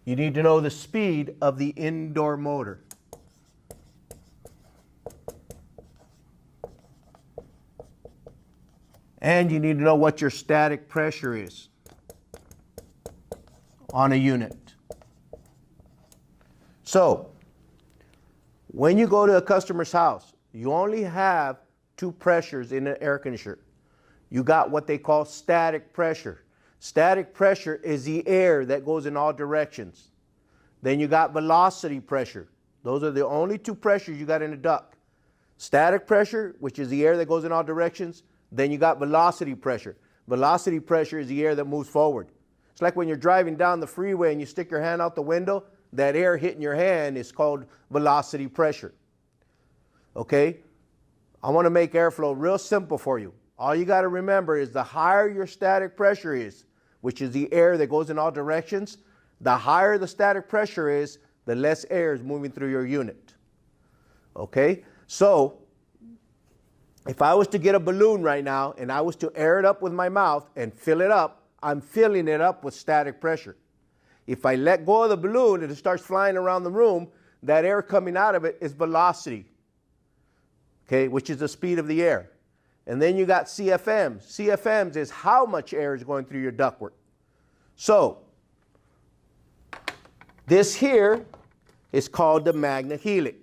You need to know the speed of the indoor motor. And you need to know what your static pressure is on a unit. So, when you go to a customer's house, you only have two pressures in an air conditioner. You got what they call static pressure. Static pressure is the air that goes in all directions. Then you got velocity pressure. Those are the only two pressures you got in a duct. Static pressure, which is the air that goes in all directions. Then you got velocity pressure. Velocity pressure is the air that moves forward. It's like when you're driving down the freeway and you stick your hand out the window, that air hitting your hand is called velocity pressure. Okay? I want to make airflow real simple for you. All you got to remember is the higher your static pressure is, which is the air that goes in all directions, the higher the static pressure is, the less air is moving through your unit. Okay? So, if I was to get a balloon right now and I was to air it up with my mouth and fill it up, I'm filling it up with static pressure. If I let go of the balloon and it starts flying around the room, that air coming out of it is velocity, okay, which is the speed of the air. And then you got CFMs. CFMs is how much air is going through your ductwork. So, this here is called the Magna Helix.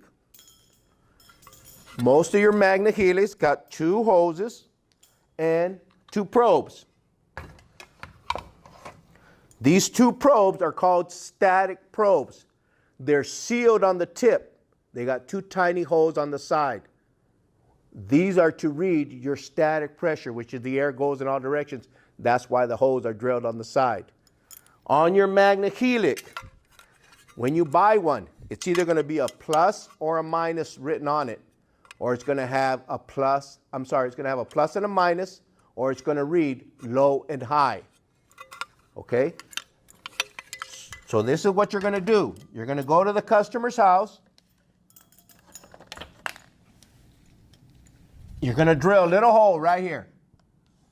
Most of your Magna Helix got two hoses and two probes. These two probes are called static probes. They're sealed on the tip. They got two tiny holes on the side. These are to read your static pressure, which is the air goes in all directions. That's why the holes are drilled on the side. On your Magna Helix, when you buy one, it's either going to be a plus or a minus written on it. Or it's going to have a plus, it's going to have a plus and a minus, or it's going to read low and high. Okay? So this is what you're going to do. You're going to go to the customer's house. You're going to drill a little hole right here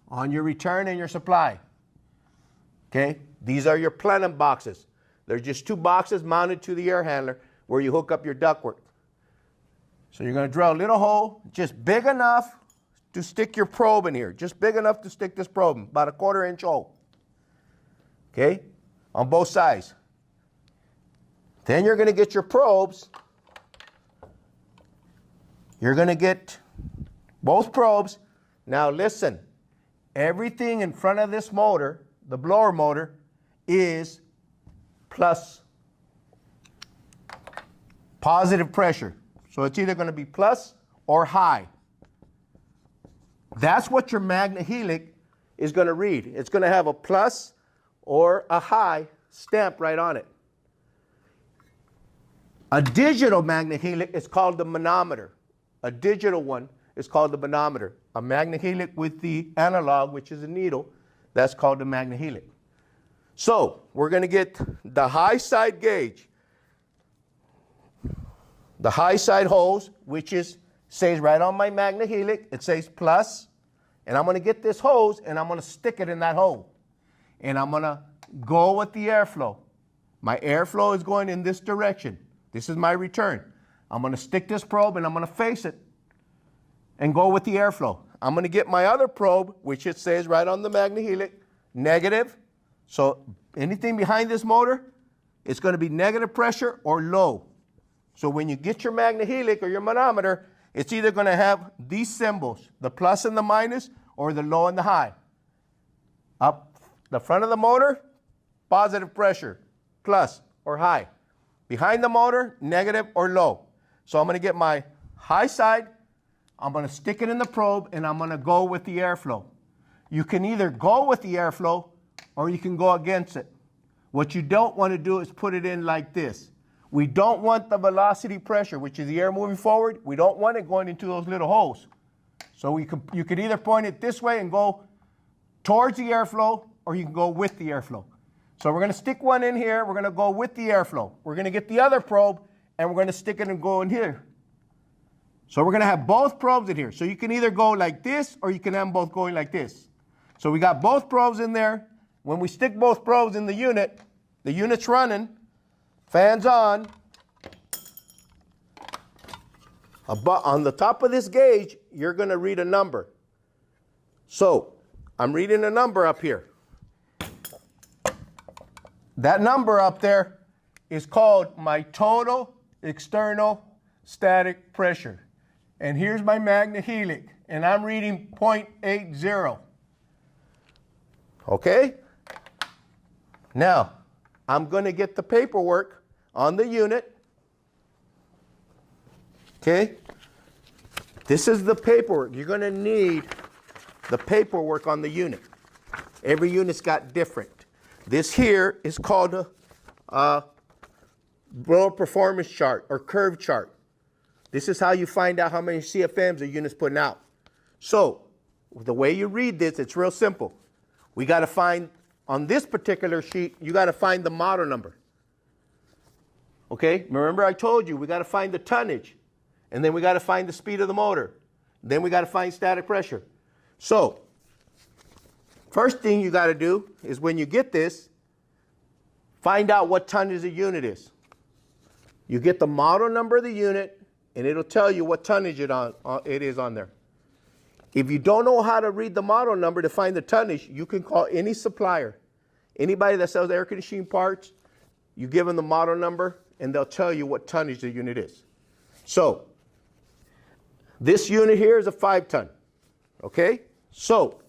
on your return and your supply. Okay? These are your plenum boxes. They're just two boxes mounted to the air handler where you hook up your ductwork. So you're going to drill a little hole, just big enough to stick your probe in here. Just big enough to stick this probe in, about a 1/4 inch hole. Okay? On both sides. Then you're going to get your probes. You're going to get both probes. Now listen, everything in front of this motor, the blower motor, is plus positive pressure. So it's either going to be plus or high. That's what your Magna Helix is going to read. It's going to have a plus or a high stamp right on it. A digital Magna Helix is called the manometer. A digital one is called the manometer. A Magna Helix with the analog, which is a needle, that's called the Magna Helix. So we're going to get the high side gauge. The high side hose, which says right on my Magna Helix, it says plus, and I'm going to get this hose and I'm going to stick it in that hole. And I'm going to go with the airflow. My airflow is going in this direction. This is my return. I'm going to stick this probe and I'm going to face it and go with the airflow. I'm going to get my other probe, which it says right on the Magna Helix, negative. So anything behind this motor, it's going to be negative pressure or low. So when you get your Magna Helix or your manometer, it's either going to have these symbols, the plus and the minus, or the low and the high. Up the front of the motor, positive pressure, plus or high. Behind the motor, negative or low. So I'm going to get my high side, I'm going to stick it in the probe, and I'm going to go with the airflow. You can either go with the airflow or you can go against it. What you don't want to do is put it in like this. We don't want the velocity pressure, which is the air moving forward. We don't want it going into those little holes. So you could either point it this way and go towards the airflow, or you can go with the airflow. So we're going to stick one in here. We're going to go with the airflow. We're going to get the other probe, and we're going to stick it and go in here. So we're going to have both probes in here. So you can either go like this, or you can have them both going like this. So we got both probes in there. When we stick both probes in the unit's running. Fans on. On the top of this gauge, you're going to read a number. So I'm reading a number up here. That number up there is called my total external static pressure. And here's my Magna Helix, and I'm reading 0.80. Okay? Now, I'm going to get the paperwork on the unit. Okay? This is the paperwork. You're going to need the paperwork on the unit. Every unit's got different. This here is called a blower performance chart or curve chart. This is how you find out how many CFMs a unit's putting out. So, the way you read this, it's real simple. We got to find, on this particular sheet, you got to find the model number. Okay? Remember I told you, we got to find the tonnage. And then we got to find the speed of the motor. Then we got to find static pressure. So, first thing you got to do is when you get this, find out what tonnage the unit is. You get the model number of the unit, and it'll tell you what tonnage it is on there. If you don't know how to read the model number to find the tonnage, you can call any supplier. Anybody that sells air conditioning parts, you give them the model number, and they'll tell you what tonnage the unit is. So, this unit here is a 5-ton. Okay? So,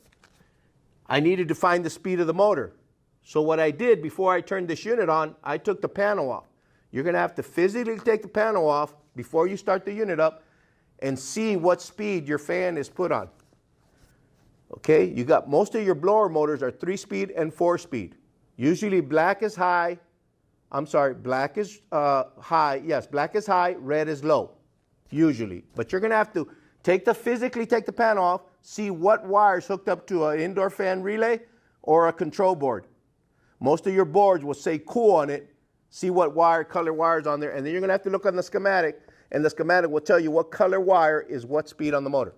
I needed to find the speed of the motor. So what I did before I turned this unit on, I took the panel off. You're going to have to physically take the panel off before you start the unit up and see what speed your fan is put on. Okay? You got most of your blower motors are 3-speed and 4-speed. Usually black is high. I'm sorry, black is high. Yes, black is high, red is low. Usually. But you're going to have to physically take the panel off, see what wires hooked up to an indoor fan relay or a control board. Most of your boards will say cool on it. See what color wires on there, and then you're going to have to look on the schematic, and the schematic will tell you what color wire is what speed on the motor.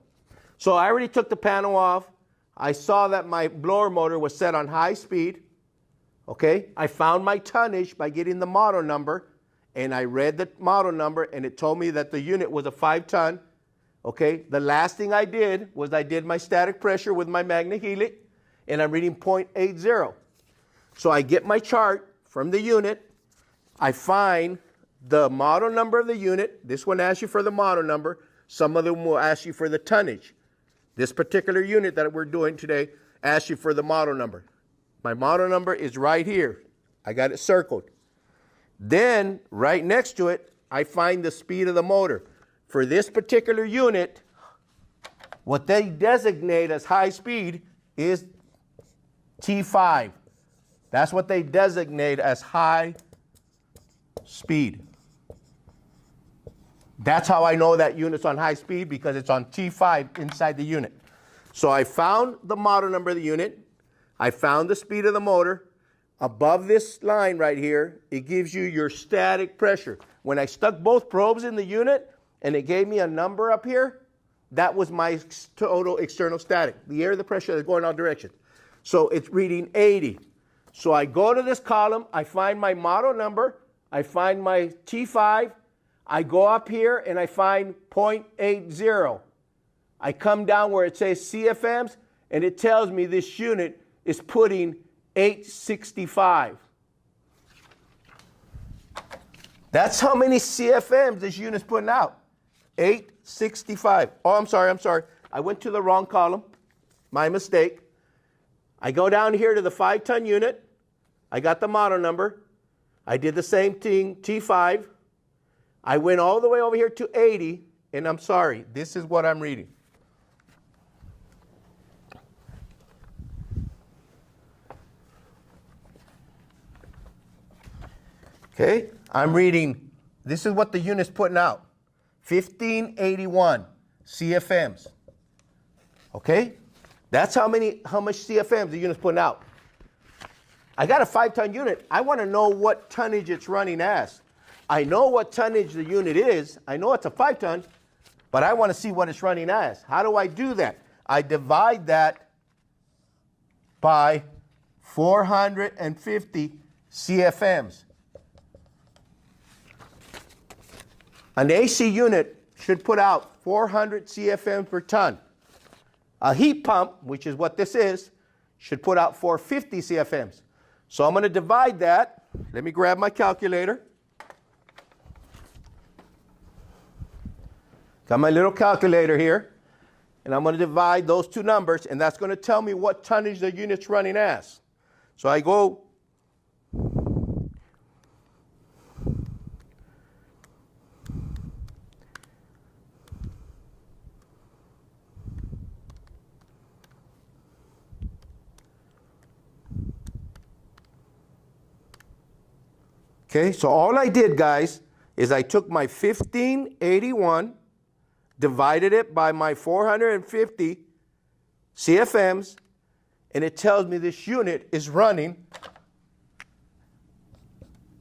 So I already took the panel off. I saw that my blower motor was set on high speed. Okay, I found my tonnage by getting the model number, and I read the model number, and it told me that the unit was a 5-ton. Okay, the last thing I did was I did my static pressure with my Magna Helix, and I'm reading 0.80. So I get my chart from the unit. I find the model number of the unit. This one asks you for the model number. Some of them will ask you for the tonnage. This particular unit that we're doing today asks you for the model number. My model number is right here. I got it circled. Then, right next to it, I find the speed of the motor. For this particular unit, what they designate as high speed is T5. That's what they designate as high speed. That's how I know that unit's on high speed, because it's on T5 inside the unit. So I found the model number of the unit. I found the speed of the motor. Above this line right here, it gives you your static pressure. When I stuck both probes in the unit and it gave me a number up here, that was my total external static, the air, the pressure that's going all directions. So it's reading 80. So I go to this column, I find my model number, I find my T5, I go up here and I find 0.80. I come down where it says CFMs, and it tells me this unit is putting 865. That's how many CFMs this unit's putting out. 865. Oh, I'm sorry. I went to the wrong column. My mistake. I go down here to the 5-ton unit. I got the model number. I did the same thing, T5. I went all the way over here to 80, and I'm sorry, this is what I'm reading. Okay, I'm reading, this is what the unit's putting out. 1581 CFMs. Okay? That's how much CFMs the unit's putting out. I got a 5-ton unit. I want to know what tonnage it's running as. I know what tonnage the unit is. I know it's a 5-ton, but I want to see what it's running as. How do I do that? I divide that by 450 CFMs. An AC unit should put out 400 CFM per ton. A heat pump, which is what this is, should put out 450 CFMs. So I'm going to divide that. Let me grab my calculator. Got my little calculator here. And I'm going to divide those two numbers, and that's going to tell me what tonnage the unit's running as. So I go okay, so all I did, guys, is I took my 1581, divided it by my 450 CFMs, and it tells me this unit is running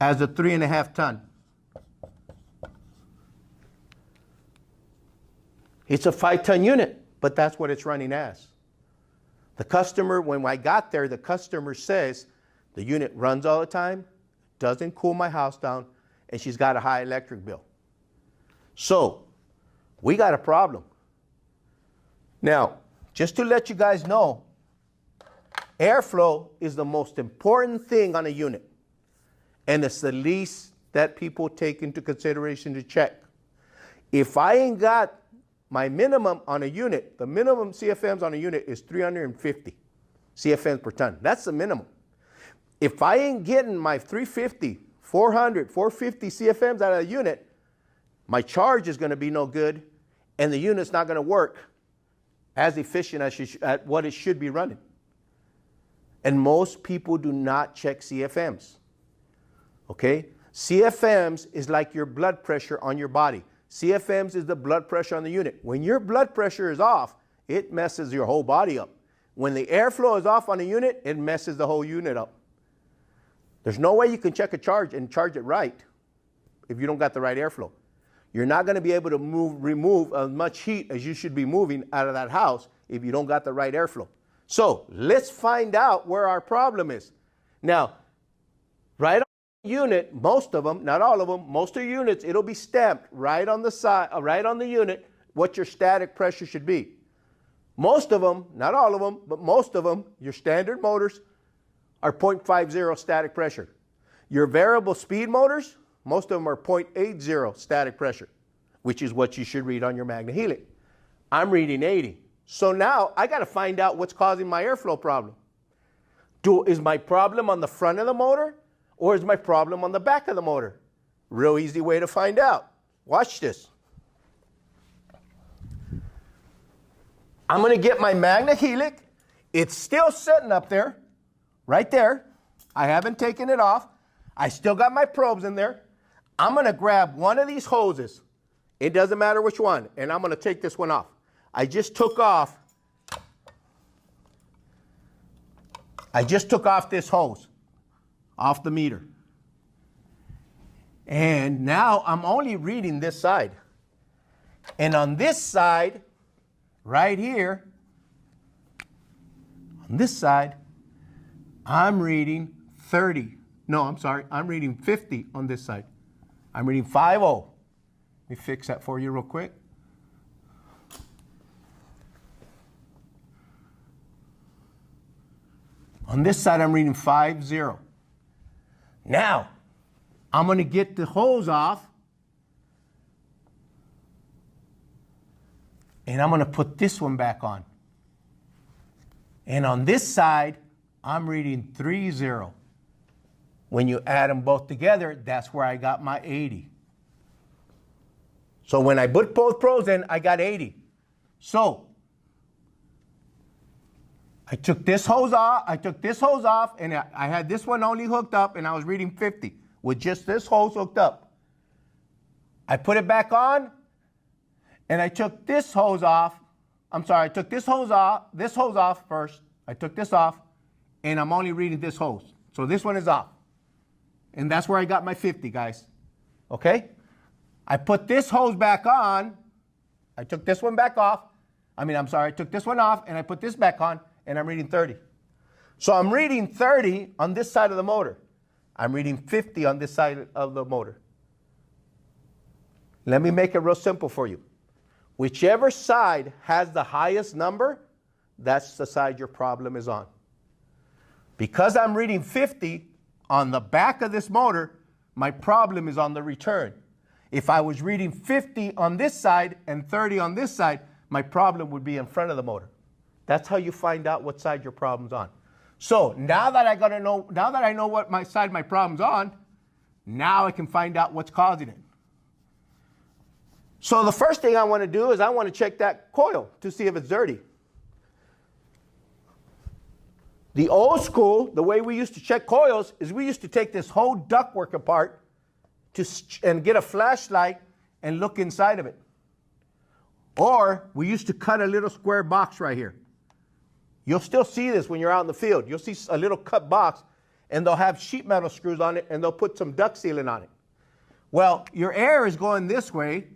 as a 3.5 ton. It's a 5-ton unit, but that's what it's running as. The customer, when I got there, the customer says the unit runs all the time, doesn't cool my house down, and she's got a high electric bill. So we got a problem. Now, just to let you guys know, airflow is the most important thing on a unit, and it's the least that people take into consideration to check. If I ain't got my minimum on a unit, the minimum CFMs on a unit is 350 CFMs per ton. That's the minimum. If I ain't getting my 350, 400, 450 CFMs out of a unit, my charge is going to be no good, and the unit's not going to work as efficient as at what it should be running. And most people do not check CFMs. Okay? CFMs is like your blood pressure on your body. CFMs is the blood pressure on the unit. When your blood pressure is off, it messes your whole body up. When the airflow is off on a unit, it messes the whole unit up. There's no way you can check a charge and charge it right if you don't got the right airflow. You're not going to be able to remove as much heat as you should be moving out of that house if you don't got the right airflow. So let's find out where our problem is. Now, right on the unit, most of them, not all of them, most of the units, it'll be stamped right on the side, right on the unit, what your static pressure should be. Most of them, not all of them, but most of them, your standard motors are 0.50 static pressure. Your variable speed motors, most of them are 0.80 static pressure, which is what you should read on your Magna Helix. I'm reading 80. So now I got to find out what's causing my airflow problem. Is my problem on the front of the motor, or is my problem on the back of the motor? Real easy way to find out. Watch this. I'm going to get my Magna Helix. It's still sitting up there, right there. I haven't taken it off. I still got my probes in there. I'm going to grab one of these hoses. It doesn't matter which one. And I'm going to take this one off. I just took off this hose off the meter. And now I'm only reading this side. And on this side, right here, on this side, I'm reading 30. No, I'm sorry. I'm reading 50 on this side. I'm reading 50. Let me fix that for you real quick. On this side, I'm reading 50. Now, I'm going to get the hose off, and I'm going to put this one back on. And on this side, I'm reading 30. When you add them both together, that's where I got my 80. So when I put both probes in, I got 80. So I took this hose off, and I had this one only hooked up, and I was reading 50 with just this hose hooked up. I put it back on, and I took this hose off. I'm sorry, I took this hose off first. I took this off, and I'm only reading this hose. So this one is off. And that's where I got my 50, guys. Okay? I put this hose back on. I took this one back off. I took this one off, and I put this back on, and I'm reading 30. So I'm reading 30 on this side of the motor. I'm reading 50 on this side of the motor. Let me make it real simple for you. Whichever side has the highest number, that's the side your problem is on. Because I'm reading 50 on the back of this motor, my problem is on the return. If I was reading 50 on this side and 30 on this side, my problem would be in front of the motor. That's how you find out what side your problem's on. So now that I know what my side my problem's on, now I can find out what's causing it. So the first thing I want to do is I want to check that coil to see if it's dirty. The old school, the way we used to check coils is we used to take this whole ductwork apart and get a flashlight and look inside of it. Or we used to cut a little square box right here. You'll still see this when you're out in the field. You'll see a little cut box, and they'll have sheet metal screws on it, and they'll put some duct sealant on it. Well, your air is going this way.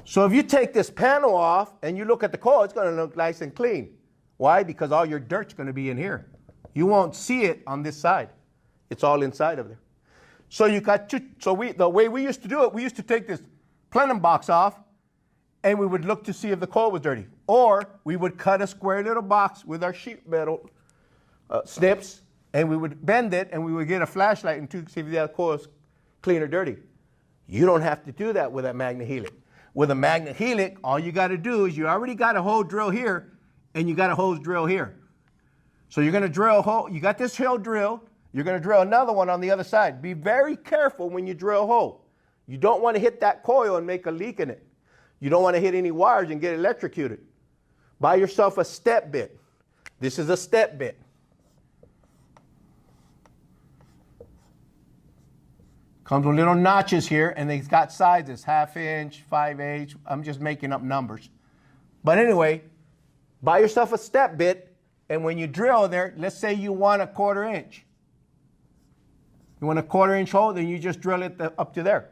So if you take this panel off and you look at the coil, it's going to look nice and clean. Why? Because all your dirt's going to be in here. You won't see it on this side. It's all inside of there. So the way we used to do it, we used to take this plenum box off, and we would look to see if the coil was dirty. Or we would cut a square little box with our sheet metal snips, and we would bend it, and we would get a flashlight and to see if the coil is clean or dirty. You don't have to do that with a Magna Helix. With a Magna Helix, all you got to do is you already got a hole drill here, and you got a hose drill here. So you're going to drill a hole. You got this hole drill. You're going to drill another one on the other side. Be very careful when you drill a hole. You don't want to hit that coil and make a leak in it. You don't want to hit any wires and get electrocuted. Buy yourself a step bit. This is a step bit. Comes with little notches here, and they've got sizes, 1/2 inch, 5/8. I'm just making up numbers. But anyway, buy yourself a step bit, and when you drill there, let's say you want a 1/4 inch. You want a 1/4 inch hole, then you just drill it up to there.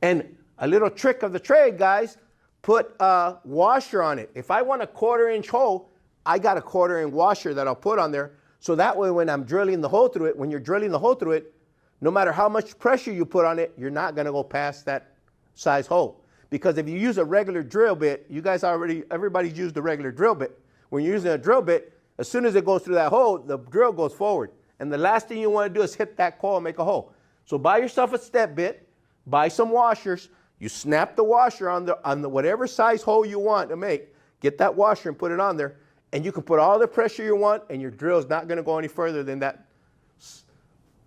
And a little trick of the trade, guys, put a washer on it. If I want a 1/4 inch hole, I got a 1/4 inch washer that I'll put on there. So that way when I'm drilling the hole through it, when you're drilling the hole through it, no matter how much pressure you put on it, you're not going to go past that size hole. Because if you use a regular drill bit, everybody's used a regular drill bit. When you're using a drill bit, as soon as it goes through that hole, the drill goes forward. And the last thing you want to do is hit that coil and make a hole. So buy yourself a step bit, buy some washers, you snap the washer on the whatever size hole you want to make, get that washer and put it on there, and you can put all the pressure you want, and your drill is not going to go any further than that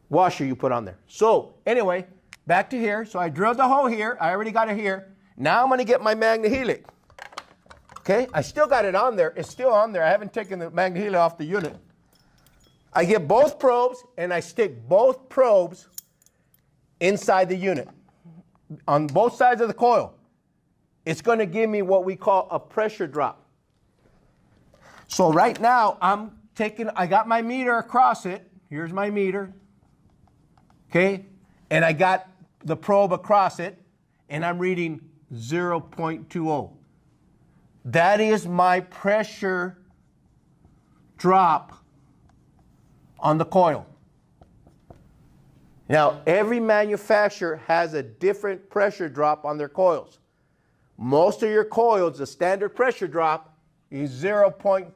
washer you put on there. So anyway, back to here. So I drilled the hole here. I already got it here. Now I'm going to get my Magna Helix. Okay, I still got it on there. It's still on there. I haven't taken the Magna Helix off the unit. I get both probes, and I stick both probes inside the unit on both sides of the coil. It's going to give me what we call a pressure drop. So right now I got my meter across it. Here's my meter. Okay, and I got the probe across it, and I'm reading 0.20. That is my pressure drop on the coil. Now, every manufacturer has a different pressure drop on their coils. Most of your coils, the standard pressure drop is 0.20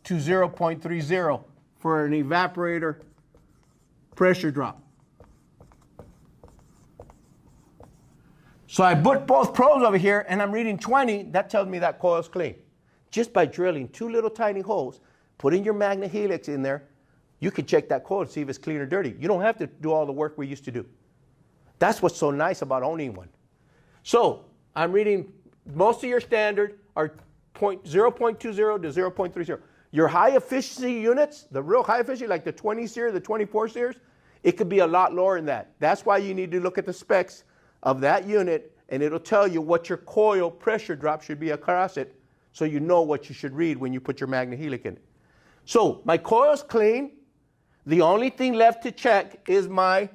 to 0.30 for an evaporator pressure drop. So I put both probes over here, and I'm reading 20. That tells me that coil's clean. Just by drilling 2 little tiny holes, putting your Magna Helix in there, you can check that coil and see if it's clean or dirty. You don't have to do all the work we used to do. That's what's so nice about owning one. So I'm reading most of your standard are 0.20 to 0.30. Your high efficiency units, the real high efficiency, like the 20 series, the 24 series, it could be a lot lower than that. That's why you need to look at the specs of that unit, and it'll tell you what your coil pressure drop should be across it, so you know what you should read when you put your Magna Helix in it. So my coil's clean. The only thing left to check is my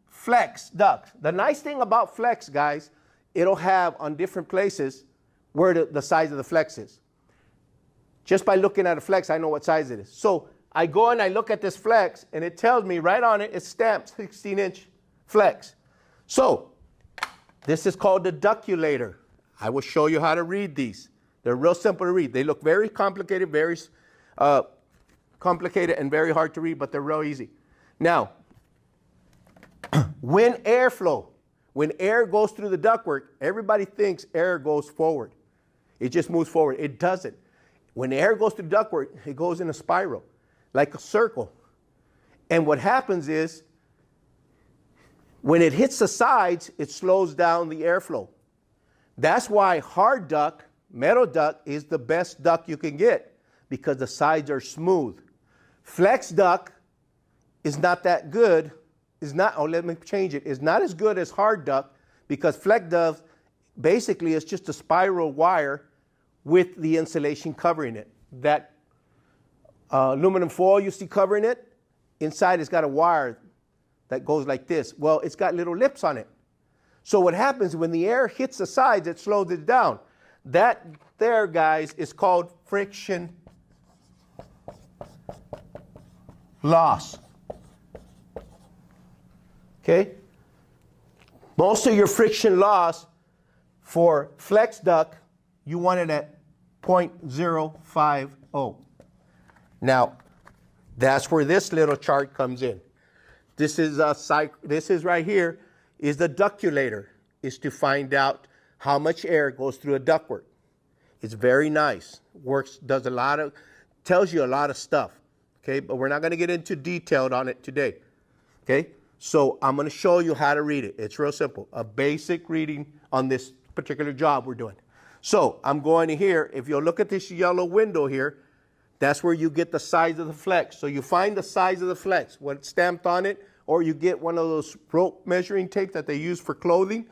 flex duct. The nice thing about flex, guys, it'll have on different places where the size of the flex is. Just by looking at a flex, I know what size it is. So I go and I look at this flex, and it tells me right on it, it's stamped 16-inch flex. So This is called the duculator. I will show you how to read these. They're real simple to read. They look very complicated, complicated and very hard to read, but they're real easy. Now, when air goes through the ductwork, everybody thinks air goes forward. It just moves forward. It doesn't. When air goes through the ductwork, it goes in a spiral, like a circle. And what happens is, when it hits the sides, it slows down the airflow. That's why hard duct, metal duct, is the best duct you can get, because the sides are smooth. Flex duct is not that good. Let me change it. It's not as good as hard duct, because flex duct basically is just a spiral wire with the insulation covering it. That aluminum foil you see covering it, inside it's got a wire that goes like this. Well, it's got little lips on it. So what happens when the air hits the sides, it slows it down. That there, guys, is called friction loss. Okay? Most of your friction loss for flex duct, you want it at 0.050. Now, that's where this little chart comes in. This is right here is the duculator, is to find out how much air goes through a ductwork. It's very nice. Tells you a lot of stuff. Okay, but we're not going to get into detail on it today. Okay, so I'm going to show you how to read it. It's real simple. A basic reading on this particular job we're doing. So I'm going to here. If you'll look at this yellow window here, that's where you get the size of the flex. So you find the size of the flex, what's stamped on it, or you get one of those rope measuring tape that they use for clothing,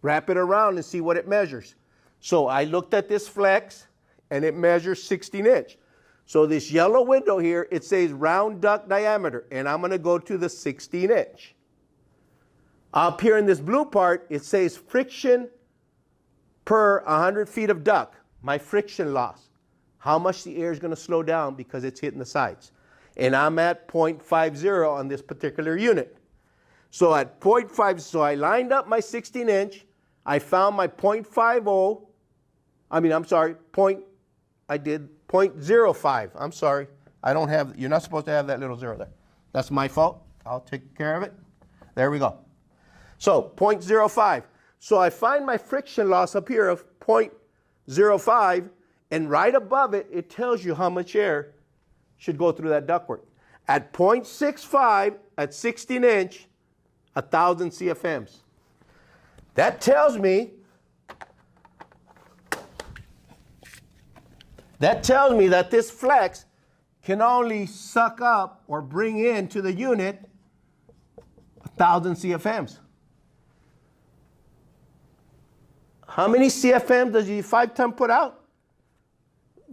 wrap it around and see what it measures. So I looked at this flex and it measures 16 inch. So this yellow window here, it says round duct diameter, and I'm going to go to the 16 inch. Up here in this blue part, it says friction per 100 feet of duct, my friction loss. How much the air is going to slow down because it's hitting the sides. And I'm at 0.50 on this particular unit. So at 0.5, so I lined up my 16 inch. I found my 0.50. I did 0.05. I'm sorry. You're not supposed to have that little zero there. That's my fault. I'll take care of it. There we go. So 0.05. So I find my friction loss up here of 0.05. And right above it, it tells you how much air should go through that ductwork. At 0.65, at 16 inch, 1,000 CFMs. That tells me that this flex can only suck up or bring into the unit 1,000 CFMs. How many CFMs does your 5-ton put out?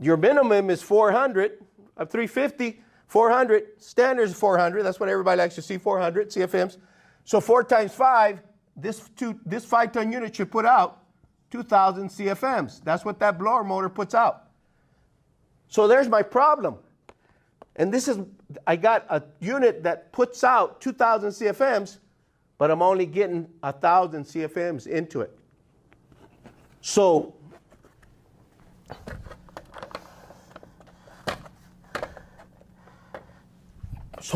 Your minimum is 400, 350, 400. Standard is 400. That's what everybody likes to see, 400 CFMs. So 4 times 5, this 5-ton unit should put out 2,000 CFMs. That's what that blower motor puts out. So there's my problem. And I got a unit that puts out 2,000 CFMs, but I'm only getting 1,000 CFMs into it. So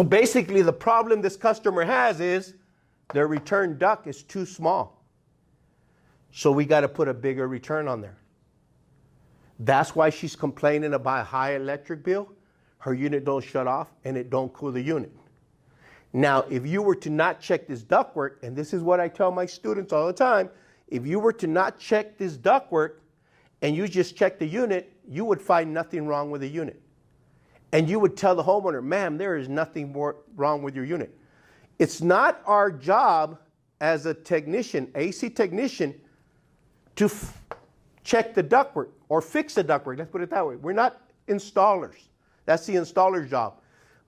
basically the problem this customer has is their return duct is too small. So we got to put a bigger return on there. That's why she's complaining about a high electric bill. Her unit don't shut off and it don't cool the unit. Now, if you were to not check this ductwork, and this is what I tell my students all the time, if you were to not check this ductwork and you just check the unit, you would find nothing wrong with the unit. And you would tell the homeowner, ma'am, there is nothing more wrong with your unit. It's not our job as a technician, AC technician, to check the ductwork or fix the ductwork. Let's put it that way. We're not installers. That's the installer's job.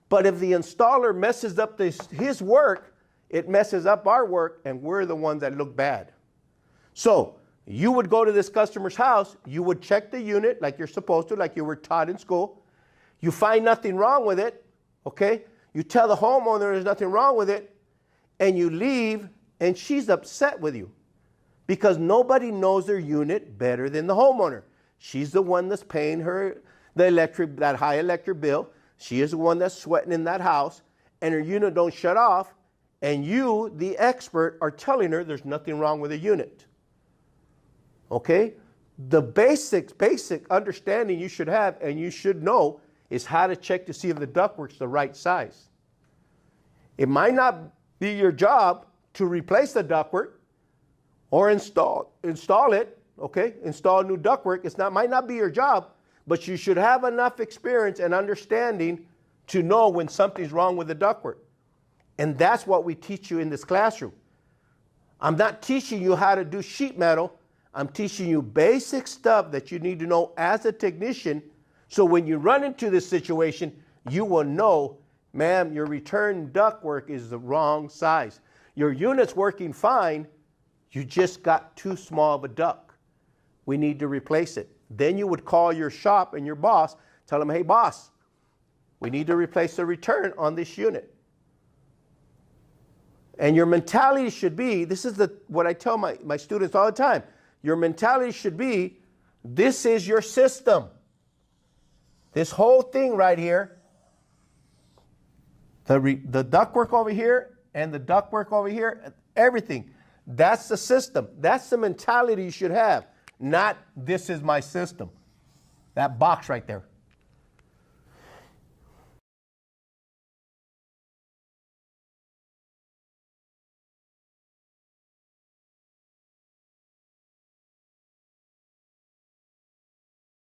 But if the installer messes up his work, it messes up our work, and we're the ones that look bad. So you would go to this customer's house, you would check the unit like you're supposed to, like you were taught in school. You find nothing wrong with it, okay? You tell the homeowner there's nothing wrong with it, and you leave, and she's upset with you. because nobody knows their unit better than the homeowner. She's the one that's paying that high electric bill. She is the one that's sweating in that house, and her unit don't shut off, and you, the expert, are telling her there's nothing wrong with the unit. Okay? The basic understanding you should have and you should know is how to check to see if the ductwork's the right size. It might not be your job to replace the ductwork or install it, okay? Install new ductwork. Might not be your job, but you should have enough experience and understanding to know when something's wrong with the ductwork. And that's what we teach you in this classroom. I'm not teaching you how to do sheet metal. I'm teaching you basic stuff that you need to know as a technician, so when you run into this situation, you will know, ma'am, your return ductwork is the wrong size. Your unit's working fine, you just got too small of a duct. We need to replace it. Then you would call your shop and your boss, tell them, hey boss, we need to replace the return on this unit. And your mentality should be, this is what I tell my students all the time, your mentality should be, this is your system. This whole thing right here, the ductwork over here and the ductwork over here, everything, that's the system. That's the mentality you should have, not this is my system. That box right there.